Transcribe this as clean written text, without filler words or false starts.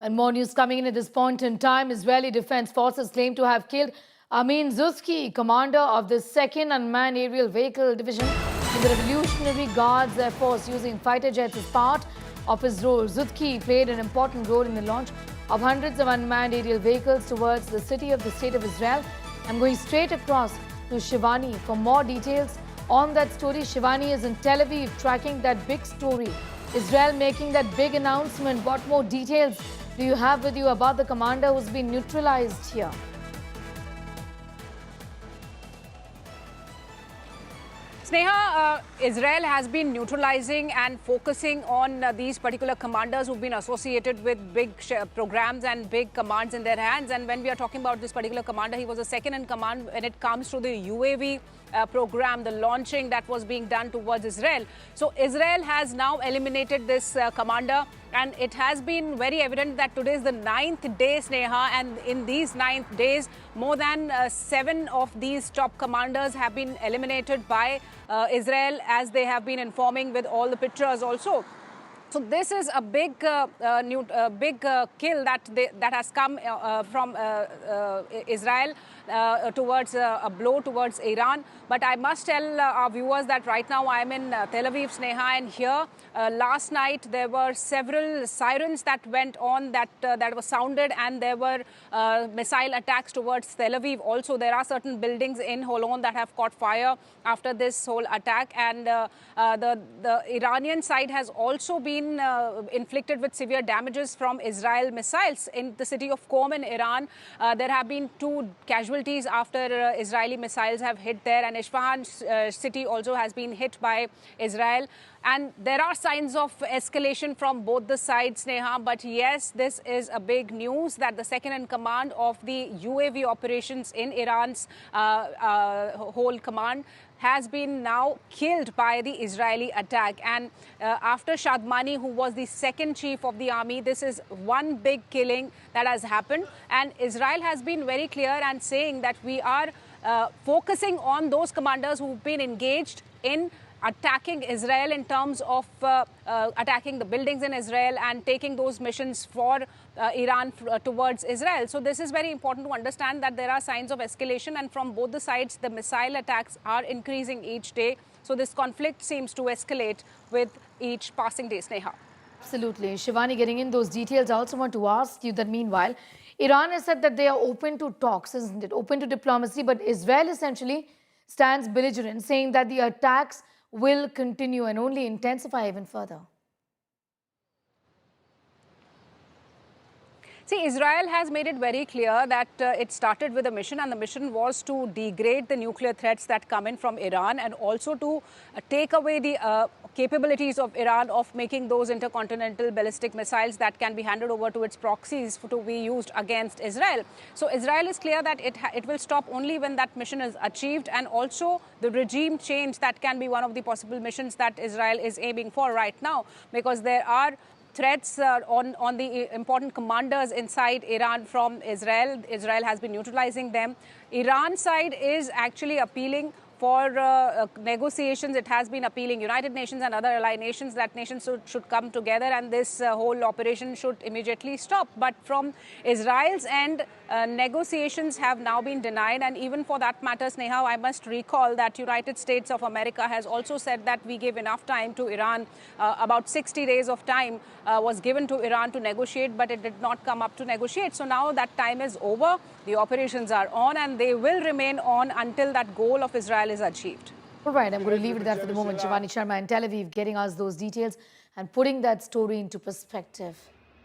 And more news coming in at this point in time. Israeli Defense Forces claim to have killed Amin Zuski, commander of the 2nd Unmanned Aerial Vehicle Division in the Revolutionary Guards Air Force, using fighter jets as part of his role. Zuski played an important role in the launch of hundreds of unmanned aerial vehicles towards the city of the State of Israel. I'm going straight across to Shivani for more details on that story. Shivani is in Tel Aviv tracking that big story. Israel making that big announcement. What more details do you have with you about the commander who's been neutralized here? Sneha, Israel has been neutralizing and focusing on these particular commanders who've been associated with big programs and big commands in their hands. And when we are talking about this particular commander, he was a second in command when it comes to the UAV program, the launching that was being done towards Israel. So Israel has now eliminated this commander, and it has been very evident that today is the 9th day, Sneha, and in these 9th days, more than 7 of these top commanders have been eliminated by Israel, as they have been informing with all the pictures also. So this is a big kill that has come from Israel towards a blow towards Iran. But I must tell our viewers that right now I am in Tel Aviv, Sneha, and here last night there were several sirens that went on, that were sounded, and there were missile attacks towards Tel Aviv. Also, there are certain buildings in Holon that have caught fire after this whole attack, and the Iranian side has also been inflicted with severe damages from Israel missiles. In the city of Qom in Iran, there have been 2 casualties after Israeli missiles have hit there, and Isfahan city also has been hit by Israel. And there are signs of escalation from both the sides, Sneha. But yes, this is a big news that the second in command of the UAV operations in Iran's whole command has been now killed by the Israeli attack. And after Shadmani, who was the second chief of the army, this is one big killing that has happened. And Israel has been very clear and saying that we are focusing on those commanders who've been engaged in attacking Israel in terms of attacking the buildings in Israel and taking those missions for Iran towards Israel. So this is very important to understand that there are signs of escalation, and from both the sides, the missile attacks are increasing each day. So this conflict seems to escalate with each passing day, Sneha. Absolutely. Shivani, getting in those details, I also want to ask you that meanwhile, Iran has said that they are open to talks, isn't it? Open to diplomacy, but Israel essentially stands belligerent, saying that the attacks will continue and only intensify even further. See, Israel has made it very clear that it started with a mission, and the mission was to degrade the nuclear threats that come in from Iran, and also to take away the capabilities of Iran of making those intercontinental ballistic missiles that can be handed over to its proxies to be used against Israel. So Israel is clear that it will stop only when that mission is achieved, and also the regime change that can be one of the possible missions that Israel is aiming for right now, because there are threats on the important commanders inside Iran from Israel. Israel has been neutralizing them. Iran side is actually appealing for negotiations. It has been appealing United Nations and other allied nations that nations should come together, and this whole operation should immediately stop. But from Israel's end, negotiations have now been denied. And even for that matter, Sneha, I must recall that United States of America has also said that we give enough time to Iran. About 60 days of time was given to Iran to negotiate, but it did not come up to negotiate. So now that time is over. The operations are on, and they will remain on until that goal of Israel is achieved. All right, I'm going to leave it there for the moment. Shivani Sharma in Tel Aviv getting us those details and putting that story into perspective.